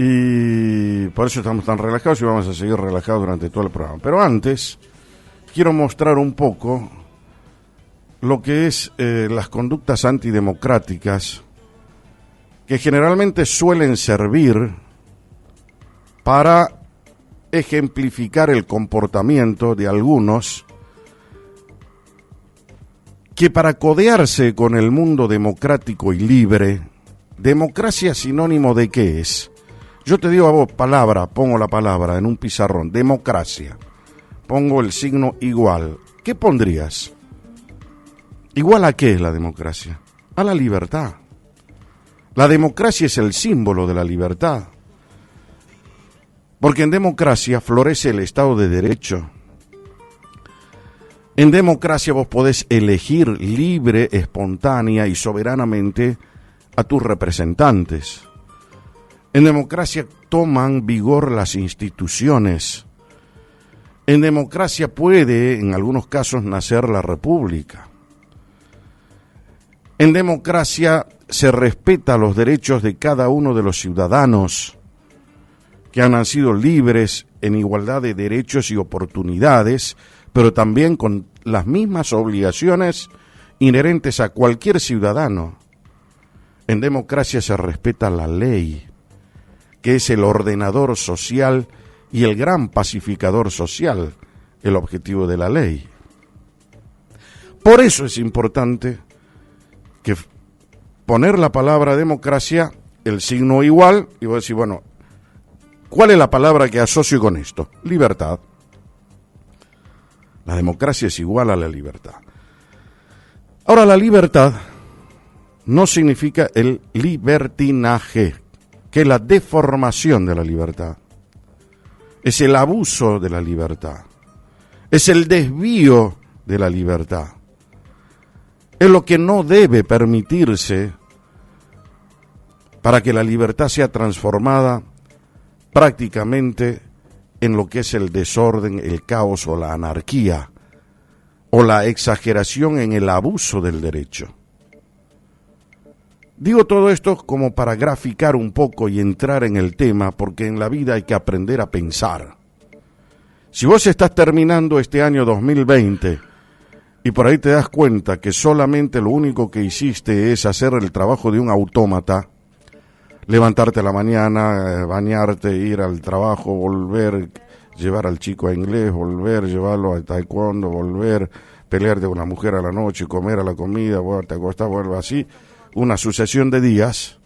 Y por eso estamos tan relajados y vamos a seguir relajados durante todo el programa. Pero antes, quiero mostrar un poco lo que es las conductas antidemocráticas que generalmente suelen servir para ejemplificar el comportamiento de algunos que, para codearse con el mundo democrático y libre, democracia sinónimo de ¿qué es? Yo te digo a vos palabra, pongo la palabra en un pizarrón, democracia, pongo el signo igual. ¿Qué pondrías? ¿Igual a qué es la democracia? A la libertad. La democracia es el símbolo de la libertad. Porque en democracia florece el Estado de Derecho. En democracia vos podés elegir libre, espontánea y soberanamente a tus representantes. En democracia toman vigor las instituciones. En democracia puede, en algunos casos, nacer la república. En democracia se respeta los derechos de cada uno de los ciudadanos que han nacido libres en igualdad de derechos y oportunidades, pero también con las mismas obligaciones inherentes a cualquier ciudadano. En democracia se respeta la ley, que es el ordenador social y el gran pacificador social, el objetivo de la ley. Por eso es importante que poner la palabra democracia, el signo igual, y voy a decir, bueno, ¿cuál es la palabra que asocio con esto? Libertad. La democracia es igual a la libertad. Ahora, la libertad no significa el libertinaje, que es la deformación de la libertad. Es el abuso de la libertad. Es el desvío de la libertad. Es lo que no debe permitirse para que la libertad sea transformada prácticamente en lo que es el desorden, el caos o la anarquía, o la exageración en el abuso del derecho. Digo todo esto como para graficar un poco y entrar en el tema, porque en la vida hay que aprender a pensar. Si vos estás terminando este año 2020 y por ahí te das cuenta que solamente lo único que hiciste es hacer el trabajo de un autómata, levantarte a la mañana, bañarte, ir al trabajo, volver, llevar al chico a inglés, volver, llevarlo a taekwondo, volver, pelearte con una mujer a la noche, comer a la comida, te acostás, vuelve así, una sucesión de días,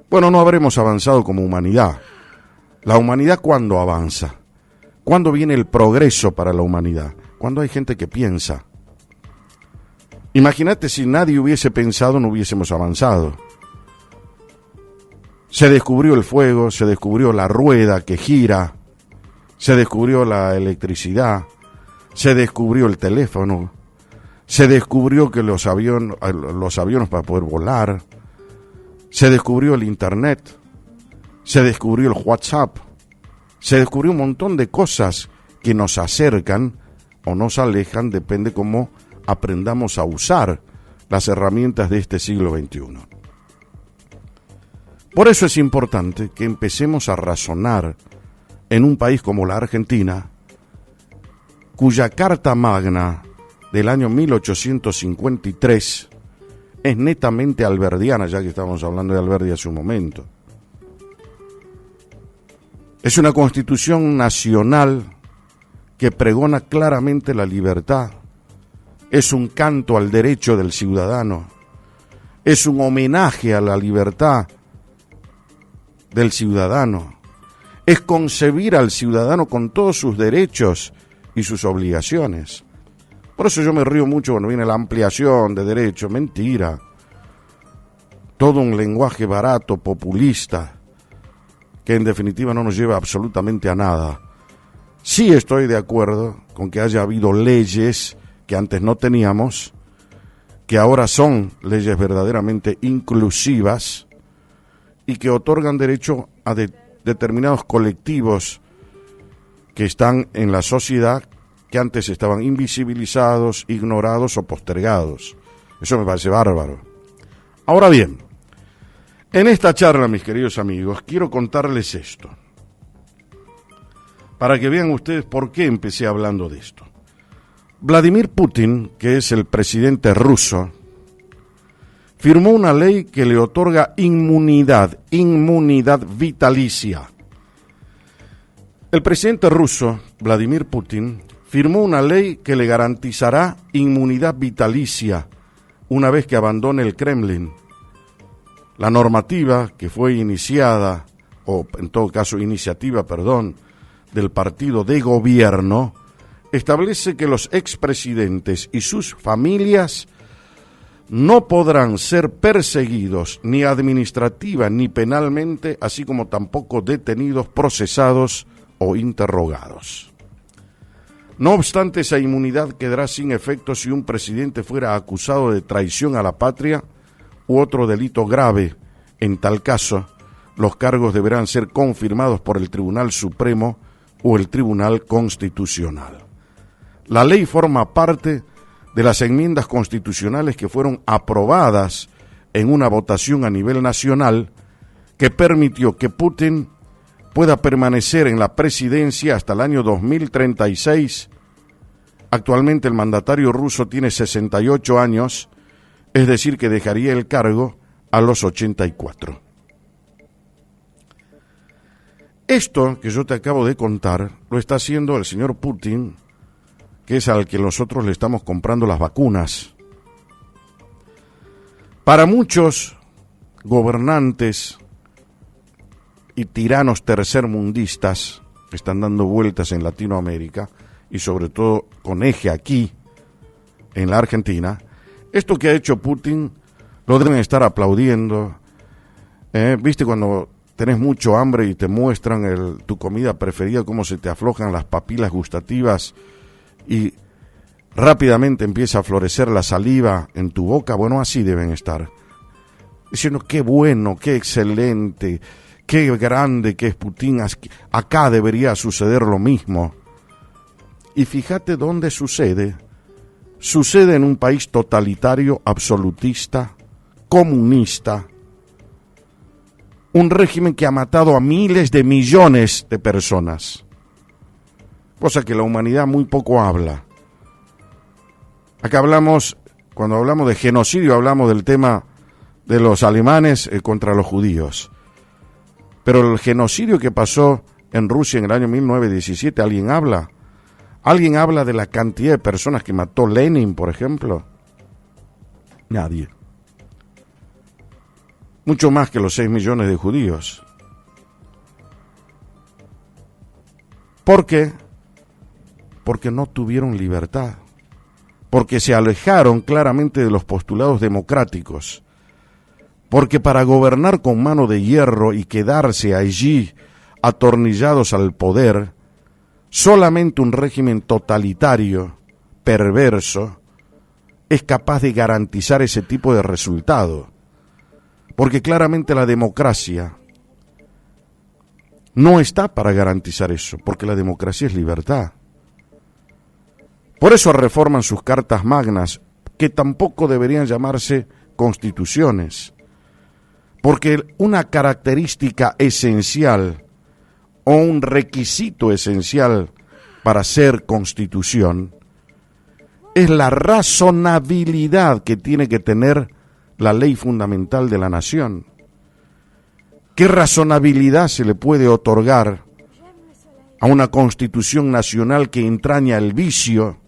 bueno, no habremos avanzado como humanidad. La humanidad, ¿cuándo avanza? ¿Cuándo viene el progreso para la humanidad? Cuando hay gente que piensa. Imagínate si nadie hubiese pensado, no hubiésemos avanzado. Se descubrió el fuego, se descubrió la rueda que gira, se descubrió la electricidad, se descubrió el teléfono, se descubrió que los aviones para poder volar, se descubrió el internet, se descubrió el WhatsApp, se descubrió un montón de cosas que nos acercan o nos alejan, depende cómo aprendamos a usar las herramientas de este siglo XXI. Por eso es importante que empecemos a razonar en un país como la Argentina, cuya Carta Magna del año 1853 es netamente alberdiana, ya que estamos hablando de Alberdi hace un momento. Es una constitución nacional que pregona claramente la libertad, es un canto al derecho del ciudadano, es un homenaje a la libertad del ciudadano, es concebir al ciudadano con todos sus derechos y sus obligaciones. Por eso yo me río mucho cuando viene la ampliación de derechos. Mentira. Todo un lenguaje barato, populista, que en definitiva no nos lleva absolutamente a nada. Sí estoy de acuerdo con que haya habido leyes que antes no teníamos, que ahora son leyes verdaderamente inclusivas y que otorgan derecho a determinados colectivos que están en la sociedad, que antes estaban invisibilizados, ignorados o postergados. Eso me parece bárbaro. Ahora bien, En esta charla, mis queridos amigos, quiero contarles esto, para que vean ustedes por qué empecé hablando de esto. Vladimir Putin, que es el presidente ruso, firmó una ley que le otorga inmunidad vitalicia. El presidente ruso, Vladimir Putin, firmó una ley que le garantizará inmunidad vitalicia una vez que abandone el Kremlin. La normativa que fue iniciada, o en todo caso iniciativa, del partido de gobierno, establece que los expresidentes y sus familias no podrán ser perseguidos ni administrativa ni penalmente, así como tampoco detenidos, procesados o interrogados. No obstante, esa inmunidad quedará sin efecto si un presidente fuera acusado de traición a la patria u otro delito grave. En tal caso, los cargos deberán ser confirmados por el Tribunal Supremo o el Tribunal Constitucional. La ley forma parte de las enmiendas constitucionales que fueron aprobadas en una votación a nivel nacional que permitió que Putin pueda permanecer en la presidencia hasta el año 2036. Actualmente el mandatario ruso tiene 68 años, es decir, que dejaría el cargo a los 84. Esto que yo te acabo de contar lo está haciendo el señor Putin, que es al que nosotros le estamos comprando las vacunas. Para muchos gobernantes y tiranos tercermundistas que están dando vueltas en Latinoamérica y sobre todo con eje aquí en la Argentina, esto que ha hecho Putin lo deben estar aplaudiendo. ¿Viste cuando tenés mucho hambre y te muestran tu comida preferida, cómo se te aflojan las papilas gustativas y rápidamente empieza a florecer la saliva en tu boca? Bueno, así deben estar, diciendo qué bueno, qué excelente, qué grande que es Putin, acá debería suceder lo mismo. Y fíjate dónde sucede. Sucede en un país totalitario, absolutista, comunista, un régimen que ha matado a miles de millones de personas, cosa que la humanidad muy poco habla. Acá cuando hablamos de genocidio, hablamos del tema de los alemanes contra los judíos. Pero el genocidio que pasó en Rusia en el año 1917, ¿alguien habla? ¿Alguien habla de la cantidad de personas que mató Lenin, por ejemplo? Nadie. Mucho más que los 6 millones de judíos. ¿Por qué? Porque no tuvieron libertad. Porque se alejaron claramente de los postulados democráticos. Porque para gobernar con mano de hierro y quedarse allí atornillados al poder, solamente un régimen totalitario, perverso, es capaz de garantizar ese tipo de resultado. Porque claramente la democracia no está para garantizar eso, porque la democracia es libertad. Por eso reforman sus cartas magnas, que tampoco deberían llamarse constituciones. Porque una característica esencial o un requisito esencial para ser constitución es la razonabilidad que tiene que tener la ley fundamental de la nación. ¿Qué razonabilidad se le puede otorgar a una constitución nacional que entraña el vicio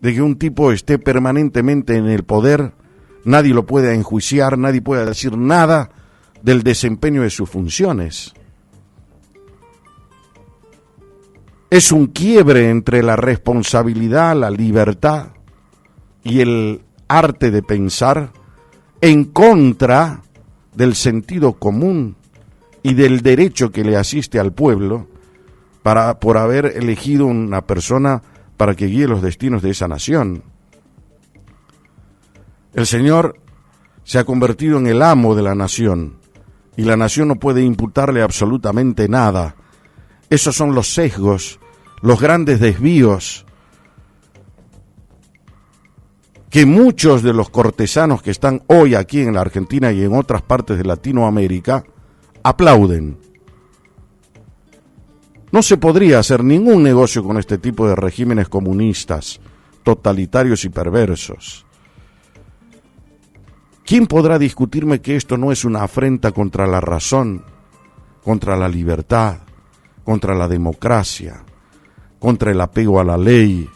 de que un tipo esté permanentemente en el poder? Nadie lo puede enjuiciar, nadie puede decir nada del desempeño de sus funciones. Es un quiebre entre la responsabilidad, la libertad y el arte de pensar en contra del sentido común y del derecho que le asiste al pueblo por haber elegido una persona para que guíe los destinos de esa nación. El Señor se ha convertido en el amo de la nación y la nación no puede imputarle absolutamente nada. Esos son los sesgos, los grandes desvíos que muchos de los cortesanos que están hoy aquí en la Argentina y en otras partes de Latinoamérica aplauden. No se podría hacer ningún negocio con este tipo de regímenes comunistas, totalitarios y perversos. ¿Quién podrá discutirme que esto no es una afrenta contra la razón, contra la libertad, contra la democracia, contra el apego a la ley?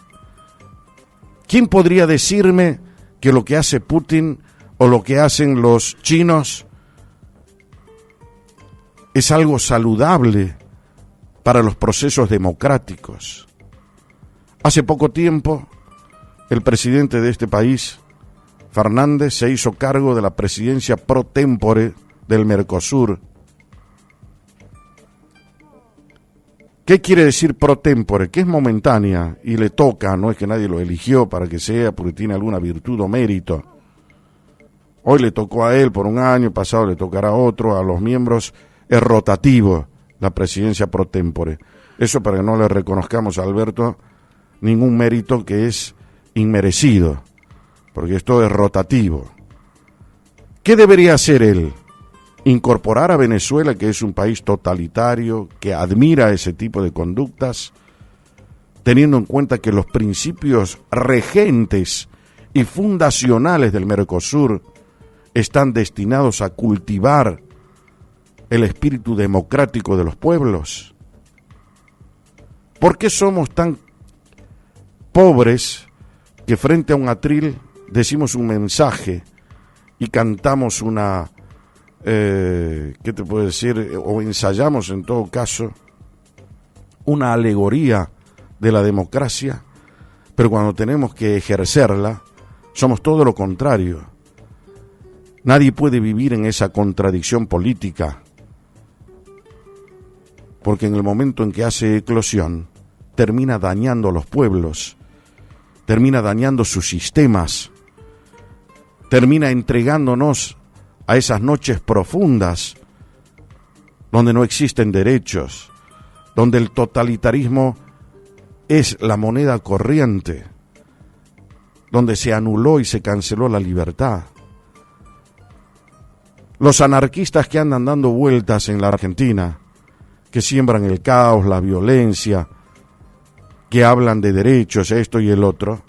¿Quién podría decirme que lo que hace Putin o lo que hacen los chinos es algo saludable para los procesos democráticos? Hace poco tiempo, el presidente de este país, Fernández, se hizo cargo de la presidencia pro tempore del Mercosur. ¿Qué quiere decir pro tempore? Que es momentánea y le toca, no es que nadie lo eligió para que sea, porque tiene alguna virtud o mérito. Hoy le tocó a él por un año, pasado le tocará a otro, a los miembros es rotativo la presidencia pro tempore. Eso para que no le reconozcamos a Alberto ningún mérito que es inmerecido, porque esto es rotativo. ¿Qué debería hacer él? Incorporar a Venezuela, que es un país totalitario, que admira ese tipo de conductas, teniendo en cuenta que los principios regentes y fundacionales del Mercosur están destinados a cultivar el espíritu democrático de los pueblos. ¿Por qué somos tan pobres que frente a un atril decimos un mensaje y cantamos una, ¿qué te puedo decir? O ensayamos en todo caso una alegoría de la democracia, pero cuando tenemos que ejercerla somos todo lo contrario? Nadie puede vivir en esa contradicción política, porque en el momento en que hace eclosión termina dañando a los pueblos, termina dañando sus sistemas, termina entregándonos a esas noches profundas donde no existen derechos, donde el totalitarismo es la moneda corriente, donde se anuló y se canceló la libertad. Los anarquistas que andan dando vueltas en la Argentina, que siembran el caos, la violencia, que hablan de derechos, esto y el otro,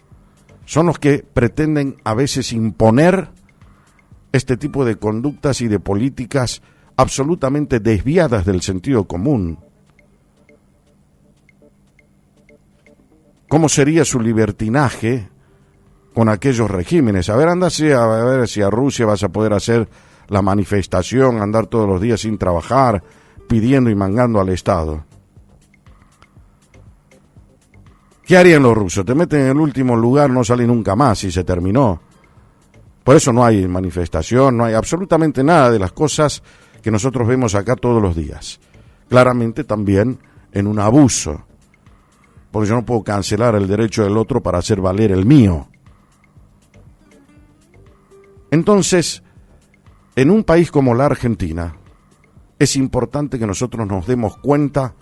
son los que pretenden a veces imponer este tipo de conductas y de políticas absolutamente desviadas del sentido común. ¿Cómo sería su libertinaje con aquellos regímenes? A ver, ándase a ver si a Rusia vas a poder hacer la manifestación, andar todos los días sin trabajar, pidiendo y mangando al Estado. ¿Qué harían los rusos? Te meten en el último lugar, no salen nunca más y se terminó. Por eso no hay manifestación, no hay absolutamente nada de las cosas que nosotros vemos acá todos los días. Claramente también en un abuso, porque yo no puedo cancelar el derecho del otro para hacer valer el mío. Entonces, en un país como la Argentina, es importante que nosotros nos demos cuenta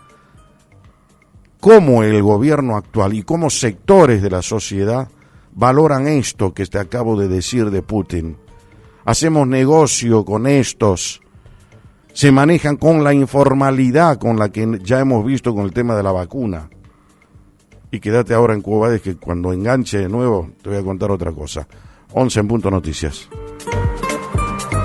cómo el gobierno actual y cómo sectores de la sociedad valoran esto que te acabo de decir de Putin. Hacemos negocio con estos, se manejan con la informalidad con la que ya hemos visto con el tema de la vacuna. Y quédate ahora en Cuba, es que cuando enganche de nuevo te voy a contar otra cosa. 11 en punto noticias.